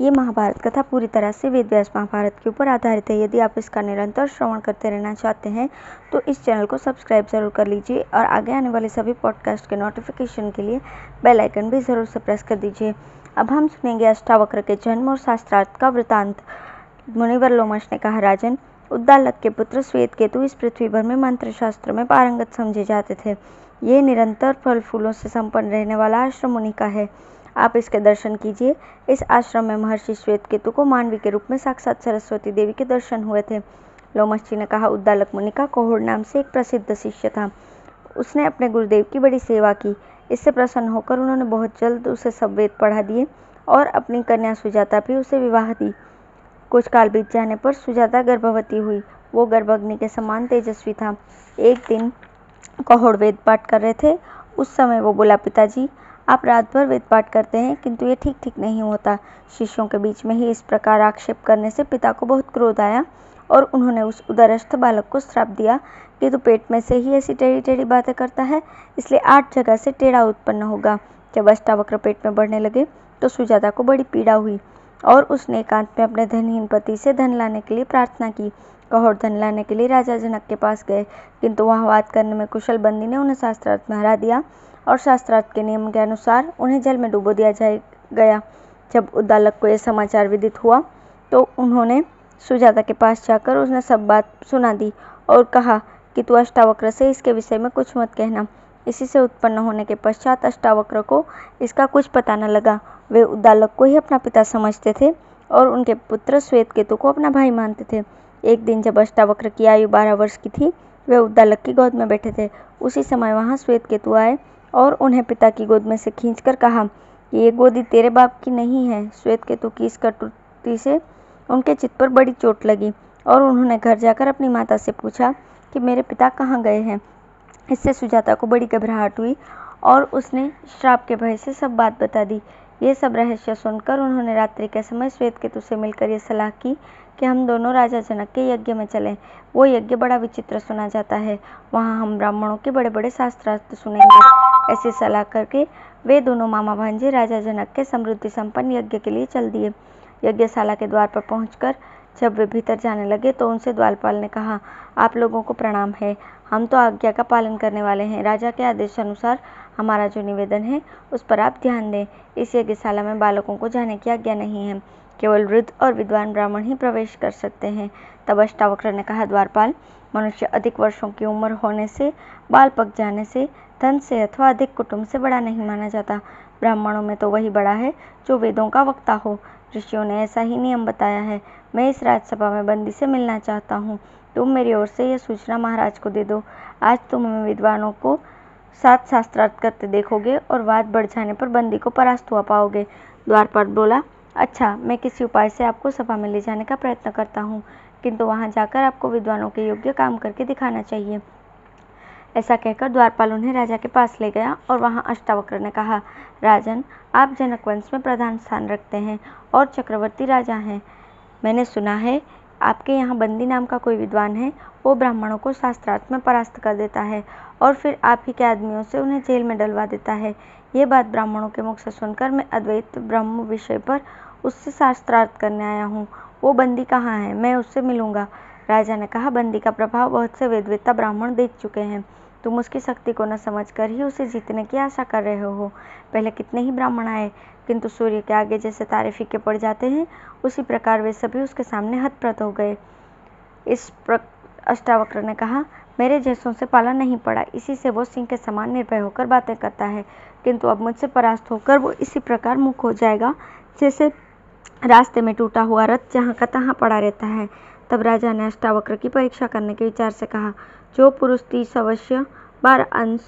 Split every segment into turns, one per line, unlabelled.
ये महाभारत कथा पूरी तरह से वेद व्यास महाभारत के ऊपर आधारित है। यदि आप इसका निरंतर श्रवण करते रहना चाहते हैं तो इस चैनल को सब्सक्राइब ज़रूर कर लीजिए और आगे आने वाले सभी पॉडकास्ट के नोटिफिकेशन के लिए बेल आइकन भी ज़रूर से प्रेस कर दीजिए। अब हम सुनेंगे अष्टावक्र के जन्म और शास्त्रार्थ का वृतांत। मुनिवर लोमश ने कहा, राजन, उद्दालक के पुत्र श्वेतकेतु इस पृथ्वी भर में मंत्र शास्त्र में पारंगत समझे जाते थे। ये निरंतर फल फूलों से संपन्न रहने वाला आश्रम मुनि का है। आप इसके दर्शन कीजिए। इस आश्रम में महर्षि श्वेतकेतु को मानवी के रूप में साक्षात सरस्वती देवी के दर्शन हुए थे। लोमश जी ने कहा, उद्दालक मुनि का कहोड़ नाम से एक प्रसिद्ध शिष्य था। उसने अपने गुरुदेव की बड़ी सेवा की। इससे प्रसन्न होकर उन्होंने बहुत जल्द उसे सब वेद पढ़ा दिए और अपनी कन्या सुजाता भी उसे विवाह दी। कुछ काल बीत जाने पर सुजाता गर्भवती हुई। वो गर्भाग्नि के समान तेजस्वी था। एक दिन कहोड़ वेद पाठ कर रहे थे। उस समय वो बोला, पिताजी, आप रात भर वेद पाठ करते हैं किंतु ये ठीक नहीं होता। शिष्यों के बीच में ही इस प्रकार आक्षेप करने से पिता को बहुत क्रोध आया और उन्होंने उस उदरस्थ बालक को श्राप दिया कि तू पेट में से ही ऐसी टेढ़ी टेढ़ी बातें करता है, इसलिए 8 जगह से टेढ़ा उत्पन्न होगा। जब अष्टावक्र पेट में बढ़ने लगे तो सुजाता को बड़ी पीड़ा हुई और उसने एकांत में अपने धनहीन पति से धन लाने के लिए प्रार्थना की। कहोड़ धन लाने के लिए राजा जनक के पास गए, किंतु वहाँ बात करने में कुशल बंदी ने उन्हें शास्त्रार्थ में हरा दिया और शास्त्रार्थ के नियम के अनुसार उन्हें जल में डुबो दिया गया। जब उद्दालक को यह समाचार विदित हुआ तो उन्होंने सुजाता के पास जाकर उसने सब बात सुना दी और कहा कि तू अष्टावक्र से इसके विषय में कुछ मत कहना। इसी से उत्पन्न होने के पश्चात अष्टावक्र को इसका कुछ पता न लगा। वे उद्दालक को ही अपना पिता समझते थे और उनके पुत्र श्वेतकेतु को अपना भाई मानते थे। एक दिन जब अष्टावक्र की आयु 12 वर्ष की थी, वे उद्दालक की गोद में बैठे थे। उसी समय वहाँ श्वेतकेतु आए और उन्हें पिता की गोद में से खींचकर कहा कि ये गोदी तेरे बाप की नहीं है। श्वेतकेतु की इस कटुक्ति से उनके चित्त पर बड़ी चोट लगी और उन्होंने घर जाकर अपनी माता से पूछा कि मेरे पिता कहाँ गए हैं। इससे सुजाता को बड़ी घबराहट हुई और उसने श्राप के भय से सब बात बता दी। ये सब रहस्य सुनकर उन्होंने रात्रि के समय श्वेतकेतु से मिलकर ये सलाह की कि हम दोनों राजा जनक के यज्ञ में चलें। वो यज्ञ बड़ा विचित्र सुना जाता है, वहाँ हम ब्राह्मणों के बड़े बड़े शास्त्रार्थ सुनेंगे। ऐसी सलाह करके वे दोनों मामा भांजे राजा जनक के समृद्धि संपन्न यज्ञ के लिए चल दिए। यज्ञशाला के द्वार पर पहुंचकर जब वे भीतर जाने लगे तो उनसे द्वारपाल ने कहा, आप लोगों को प्रणाम है। हम तो आज्ञा का पालन करने वाले हैं। राजा के आदेश अनुसार हमारा जो निवेदन है उस पर आप ध्यान दें। इस यज्ञशाला में बालकों को जाने की आज्ञा नहीं है। केवल वृद्ध और विद्वान ब्राह्मण ही प्रवेश कर सकते हैं। तब अष्टावक्र ने कहा, द्वारपाल, मनुष्य अधिक वर्षों की उम्र होने से, बाल पक जाने से, धन से अथवा अधिक कुटुंब से बड़ा नहीं माना जाता। ब्राह्मणों में तो वही बड़ा है जो वेदों का वक्ता हो। ऋषियों ने ऐसा ही नियम बताया है। मैं इस राजसभा में बंदी से मिलना चाहता हूँ। तुम मेरी ओर से यह सूचना महाराज को दे दो। आज तुम हमें विद्वानों को साथ शास्त्रार्थ करते देखोगे और वाद बढ़ जाने पर बंदी को परास्त हुआ पाओगे। द्वारपाल बोला, अच्छा, मैं किसी उपाय से आपको सभा में ले जाने का प्रयत्न करता हूँ, किंतु वहाँ जाकर आपको विद्वानों के योग्य काम करके दिखाना चाहिए। ऐसा कहकर द्वारपाल उन्हें राजा के पास ले गया और वहाँ अष्टावक्र ने कहा, राजन, आप जनक वंश में प्रधान स्थान रखते हैं और चक्रवर्ती राजा हैं। मैंने सुना है आपके यहाँ बंदी नाम का कोई विद्वान है। वो ब्राह्मणों को शास्त्रार्थ में परास्त कर देता है और फिर आप ही के आदमियों से उन्हें जेल में डलवा देता है। ये बात ब्राह्मणों के मुख से सुनकर मैं अद्वैत ब्रह्म विषय पर उससे शास्त्रार्थ करने आया हूँ। वो बंदी कहाँ है? मैं उससे मिलूंगा। राजा ने कहा, बंदी का प्रभाव बहुत से वेदवेत्ता ब्राह्मण देख चुके हैं। तुम उसकी शक्ति को न समझकर ही उसे जीतने की आशा कर रहे हो। पहले कितने ही ब्राह्मण आए, किंतु सूर्य के आगे जैसे तारे फीके पड़ जाते हैं, उसी प्रकार वे सभी उसके सामने हतप्रत हो गए। अष्टावक्र ने कहा, मेरे जैसों से पाला नहीं पड़ा, इसी से वो सिंह के समान निर्भय होकर बातें करता है, किंतु अब मुझसे परास्त होकर वो इसी प्रकार मुख हो जाएगा जैसे रास्ते में टूटा हुआ रथ जहाँ का तहाँ पड़ा रहता है। तब राजा ने अष्टावक्र की परीक्षा करने के विचार से कहा, जो पुरुष 30 अवश्य, 12 अंश,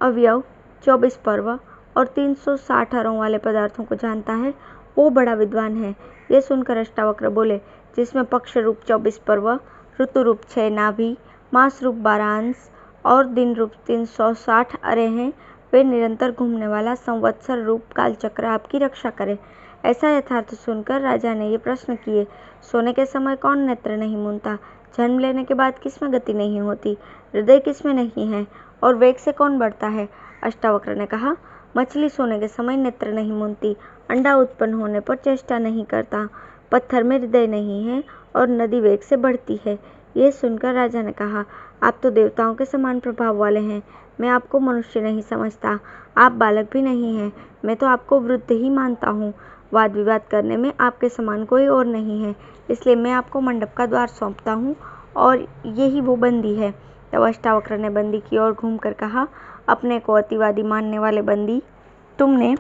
अवयव, 24 पर्व और 360 अरों वाले पदार्थों को जानता है, वो बड़ा विद्वान है। ये सुनकर अष्टावक्र बोले, जिसमें पक्ष रूप 24 पर्व, ऋतु रूप 6 नाभि, मास रूप 12 अंश और दिन रूप 360 अरे हैं, वे निरंतर घूमने वाला संवत्सर रूप कालचक्र आपकी रक्षा करे। ऐसा यथार्थ सुनकर राजा ने ये प्रश्न किए, सोने के समय कौन नेत्र नहीं मूंदता? जन्म लेने के बाद किसमें गति नहीं होती? हृदय किसमें नहीं है? और वेग से कौन बढ़ता है? अष्टावक्र ने कहा, मछली सोने के समय नेत्र नहीं मूंदती, अंडा उत्पन्न होने पर चेष्टा नहीं करता, पत्थर में हृदय नहीं है और नदी वेग से बढ़ती है। यह सुनकर राजा ने कहा, आप तो देवताओं के समान प्रभाव वाले हैं। मैं आपको मनुष्य नहीं समझता, आप बालक भी नहीं हैं। मैं तो आपको वृद्ध ही मानता हूँ। वाद विवाद करने में आपके समान कोई और नहीं है, इसलिए मैं आपको मंडप का द्वार सौंपता हूँ और यही वो बंदी है। तब अष्टावक्र ने बंदी की ओर घूमकर कहा, अपने को अतिवादी मानने वाले बंदी, तुमने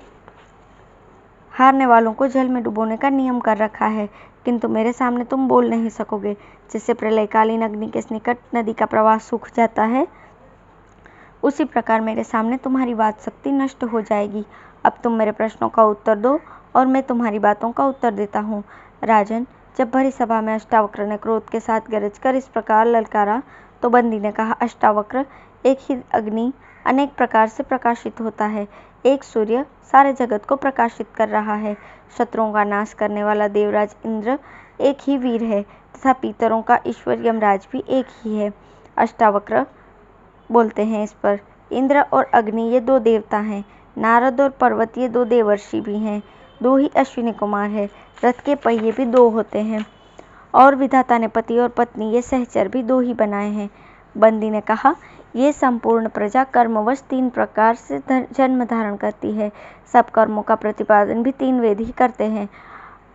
हारने वालों को जल में डुबोने का नियम कर रखा है, किंतु मेरे सामने तुम बोल नहीं सकोगे। जिससे प्रलयकालीन अग्नि के निकट नदी का प्रवाह सूख जाता है, उसी प्रकार मेरे सामने तुम्हारी बात शक्ति नष्ट हो जाएगी। अब तुम मेरे प्रश्नों का उत्तर दो और मैं तुम्हारी बातों का उत्तर देता हूँ। राजन, जब भरी सभा में अष्टावक्र ने क्रोध के साथ गरज कर इस प्रकार ललकारा तो बंदी ने कहा, अष्टावक्र, एक ही अग्नि अनेक प्रकार से प्रकाशित होता है। एक सूर्य सारे जगत को प्रकाशित कर रहा है। शत्रुओं का नाश करने वाला देवराज इंद्र एक ही वीर है तथा पितरों का ईश्वर यमराज भी एक ही है। अष्टावक्र बोलते हैं इस पर, इंद्र और अग्नि ये दो देवता हैं, नारद और पर्वत ये दो देवर्षि भी हैं, दो ही अश्विनी कुमार है, रथ के पहिए भी दो होते हैं और विधाता ने पति और पत्नी ये सहचर भी दो ही बनाए हैं। बंदी ने कहा, ये संपूर्ण प्रजा कर्मवश 3 प्रकार से जन्म धारण करती है। सब कर्मों का प्रतिपादन भी 3 वेद ही करते हैं।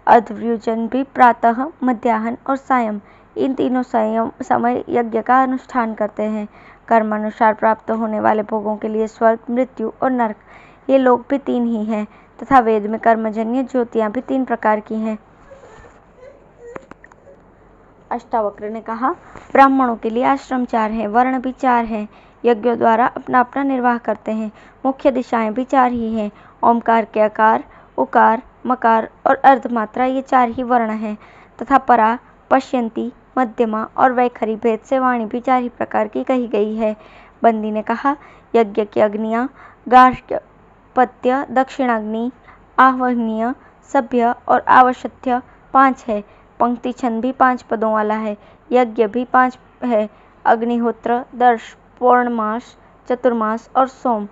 अध्वर्युजन भी प्रातः, मध्याह्न और सायं, इन तीनों समय यज्ञ का अनुष्ठान करते हैं। कर्मानुसार प्राप्त होने वाले भोगों के लिए स्वर्ग, मृत्यु और नरक, ये लोग भी 3 ही हैं तथा वेद में कर्मजन्य ज्योतियां भी 3 प्रकार की हैं। अष्टावक्र ने कहा, ब्राह्मणों के लिए आश्रम 4 हैं, वर्ण भी 4 हैं, यज्ञों द्वारा अपना अपना निर्वाह करते हैं। मुख्य दिशाएं भी 4 ही हैं। ओमकार के अकार, उकार, मकार और अर्धमात्रा ये 4 ही वर्ण हैं तथा परा, पश्यंती, मध्यमा और वैखरी भेद से वाणी भी 4 ही प्रकार की कही गई है। बंदी ने कहा, यज्ञ की अग्नियां गार्हपत्य, दक्षिणाग्नि, आह्वनीय, सभ्य और आवशथ्य 5 है। पंक्ति छंद भी 5 पदों वाला है। यज्ञ भी 5 है, अग्निहोत्र, दर्श, पौर्णमास, चतुर्मास और सोम।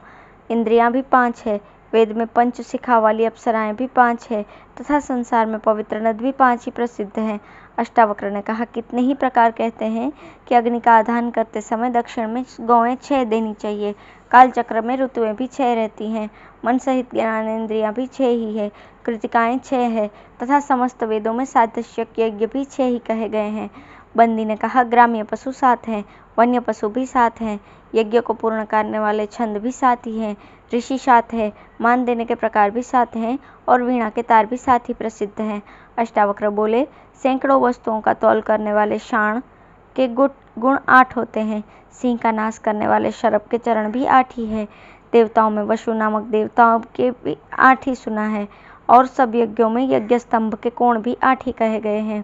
इंद्रियां भी 5 है। वेद में पंच शिखा वाली अप्सराएं भी 5 है तथा संसार में पवित्र नद भी 5 ही प्रसिद्ध है। अष्टावक्र ने कहा, कितने ही प्रकार कहते हैं कि अग्नि का आधान करते समय दक्षिण में गौएं 6 देनी चाहिए। कालचक्र में ऋतुएं भी 6 रहती हैं। मन सहित ज्ञानेंद्रियां भी 6 ही है। कृतिकाएं 6 है तथा समस्त वेदों में सादृश्यक यज्ञ भी 6 ही कहे गए हैं। बंदी ने कहा, ग्राम्य पशु 7 हैं, वन्य पशु भी 7 हैं, यज्ञ को पूर्ण करने वाले छंद भी 7 ही हैं, ऋषि 7 है, मान देने के प्रकार भी 7 हैं और वीणा के तार भी 7 ही प्रसिद्ध हैं। अष्टावक्र बोले, सैकड़ों वस्तुओं का तौल करने वाले शाण के गुण 8 होते हैं। सिंह का नाश करने वाले शरभ के चरण भी 8 ही है। देवताओं में वसु नामक देवताओं के भी 8 ही सुना है और सब यज्ञों में यज्ञ स्तंभ के कोण भी 8 ही कहे गए हैं।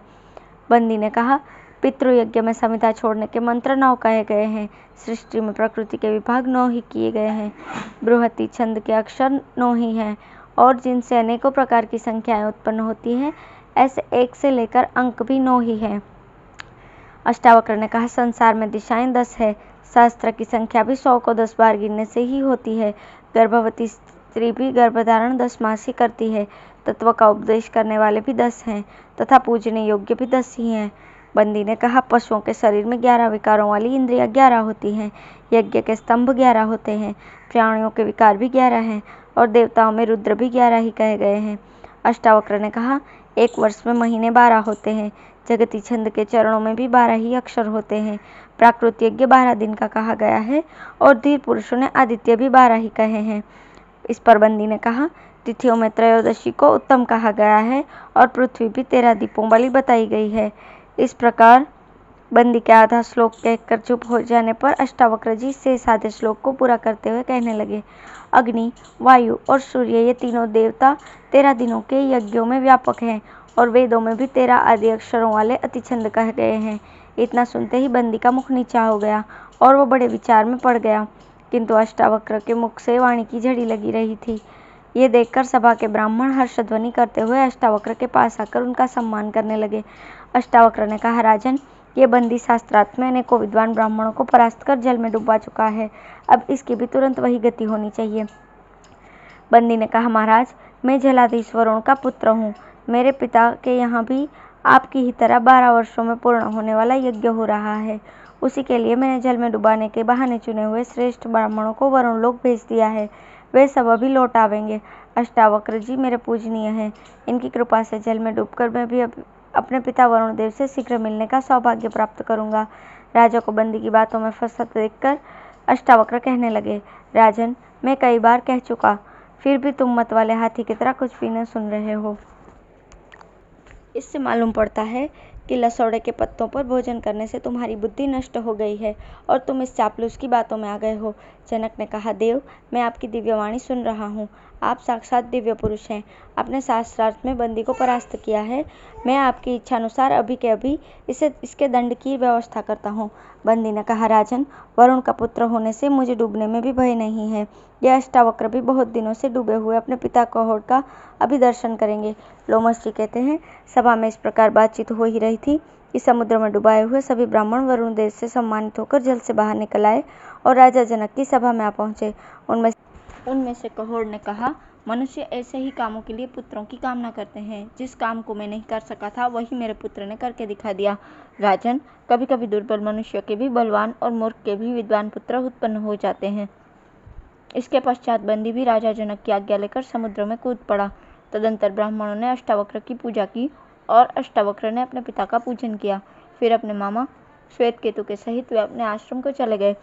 बंदी ने कहा, पितृयज्ञ में संहिता छोड़ने के मंत्र 9 कहे गए हैं। सृष्टि में प्रकृति के विभाग 9 ही किए गए हैं। बृहति छंद के अक्षर 9 ही हैं और जिनसे अनेकों प्रकार की संख्याएं उत्पन्न होती हैं, ऐसे 1 से लेकर अंक भी 9 ही हैं। अष्टावक्र ने कहा, संसार में दिशाएं 10 है। शास्त्र की संख्या भी 100 को 10 बार गिनने से ही होती है। गर्भवती स्त्री भी गर्भधारण 10 मास ही करती है। तत्व का उपदेश करने वाले भी 10 हैं तथा पूजने योग्य भी 10 ही हैं। बंदी ने कहा, पशुओं के शरीर में 11 विकारों वाली इंद्रियां 11 होती हैं। यज्ञ के स्तंभ 11 होते हैं। प्राणियों के विकार भी 11 हैं और देवताओं में रुद्र भी 11 ही कहे गए हैं। अष्टावक्र ने कहा, 1 वर्ष में महीने 12 होते हैं। जगती छंद के चरणों में भी 12 ही अक्षर होते हैं। प्राकृत यज्ञ 12 दिन का कहा गया है और धीर पुरुषों ने आदित्य भी 12 ही कहे हैं। इस पर बंदी ने कहा, तिथियों में त्रयोदशी को उत्तम कहा गया है और पृथ्वी भी 13 दीपों वाली बताई गई है। इस प्रकार बंदी के आधा श्लोक कहकर चुप हो जाने पर अष्टावक्र जी से आधे श्लोक को पूरा करते हुए कहने लगे, अग्नि, वायु और सूर्य ये तीनों देवता 13 दिनों के यज्ञों में व्यापक हैं और वेदों में भी 13 आदि अक्षरों वाले अतिछंद कहे गए हैं। इतना सुनते ही बंदी का मुख नीचा हो गया और वो बड़े विचार में पड़ गया, किंतु अष्टावक्र के मुख से वाणी की झड़ी लगी रही थी। ये देखकर सभा के ब्राह्मण हर्षध्वनि करते हुए अष्टावक्र के पास आकर उनका सम्मान करने लगे। अष्टावक्र ने कहा, राजन, ये बंदी शास्त्रार्थ में अनेकों विद्वान ब्राह्मणों को परास्त कर जल में डुबा चुका है। अब इसकी भी तुरंत वही गति होनी चाहिए। बंदी ने कहा, महाराज, मैं जलाधीश वरुण का पुत्र हूँ। मेरे पिता के यहाँ भी आपकी ही तरह 12 वर्षों में पूर्ण होने वाला यज्ञ हो रहा है। उसी के लिए मैंने जल में डुबाने के बहाने चुने हुए श्रेष्ठ ब्राह्मणों को वरुण लोक भेज दिया है। वे सब अभी लौट आवेंगे। अष्टावक्र जी मेरे पूजनीय हैं। इनकी कृपा से जल में डूबकर मैं भी अपने पिता वरुण देव से शीघ्र मिलने का सौभाग्य प्राप्त करूंगा। राजा को बंदी की बातों में फंसा देखकर अष्टावक्र कहने लगे, राजन, मैं कई बार कह चुका, फिर भी तुम मत वाले हाथी की तरह कुछ भी न सुन रहे हो। इससे मालूम पड़ता है कि लसौड़े के पत्तों पर भोजन करने से तुम्हारी बुद्धि नष्ट हो गई है और तुम इस चापलूस की बातों में आ गए हो। जनक ने कहा, देव, मैं आपकी दिव्यवाणी सुन रहा हूँ। आप साक्षात दिव्य पुरुष हैं। आपने शास्त्रार्थ में बंदी को परास्त किया है। मैं आपकी इच्छानुसार अभी के अभी इसके दंड की व्यवस्था करता हूँ। बंदी ने कहा, राजन, वरुण का पुत्र होने से मुझे डूबने में भी भय नहीं है। यह अष्टावक्र भी बहुत दिनों से डूबे हुए अपने पिता कहोड़ का अभी दर्शन करेंगे। लोमस जी कहते हैं, सभा में इस प्रकार बातचीत हो ही रही थी कि समुद्र में डुबाए हुए सभी ब्राह्मण वरुण देव से सम्मानित होकर जल से बाहर निकल आए और राजा जनक की सभा में आ पहुंचे। उनमें से कहोड़ ने कहा, मनुष्य ऐसे ही कामों के लिए पुत्रों की कामना करते हैं। जिस काम को मैं नहीं कर सका था वही मेरे पुत्र ने करके दिखा दिया। राजन, कभी कभी दुर्बल मनुष्य के भी बलवान और मूर्ख के भी विद्वान पुत्र उत्पन्न हो जाते हैं। इसके पश्चात बंदी भी राजा जनक की आज्ञा लेकर समुद्र में कूद पड़ा। तदंतर ब्राह्मणों ने अष्टावक्र की पूजा की और अष्टावक्र ने अपने पिता का पूजन किया। फिर अपने मामा श्वेतकेतु के सहित वे अपने आश्रम को चले गए।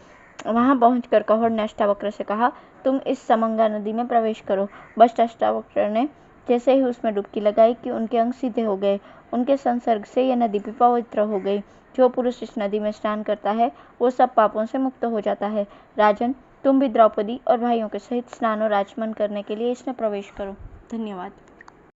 वहां पहुंचकर कहोड़ ने अष्टावक्र से कहा, तुम इस समंगा नदी में प्रवेश करो। बस अष्टावक्र ने जैसे ही उसमें डुबकी लगाई कि उनके अंग सीधे हो गए। उनके संसर्ग से यह नदी भी पवित्र हो गई। जो पुरुष इस नदी में स्नान करता है वो सब पापों से मुक्त हो जाता है। राजन, तुम भी द्रौपदी और भाइयों के सहित स्नान और आचमन करने के लिए इसमें प्रवेश करो। धन्यवाद।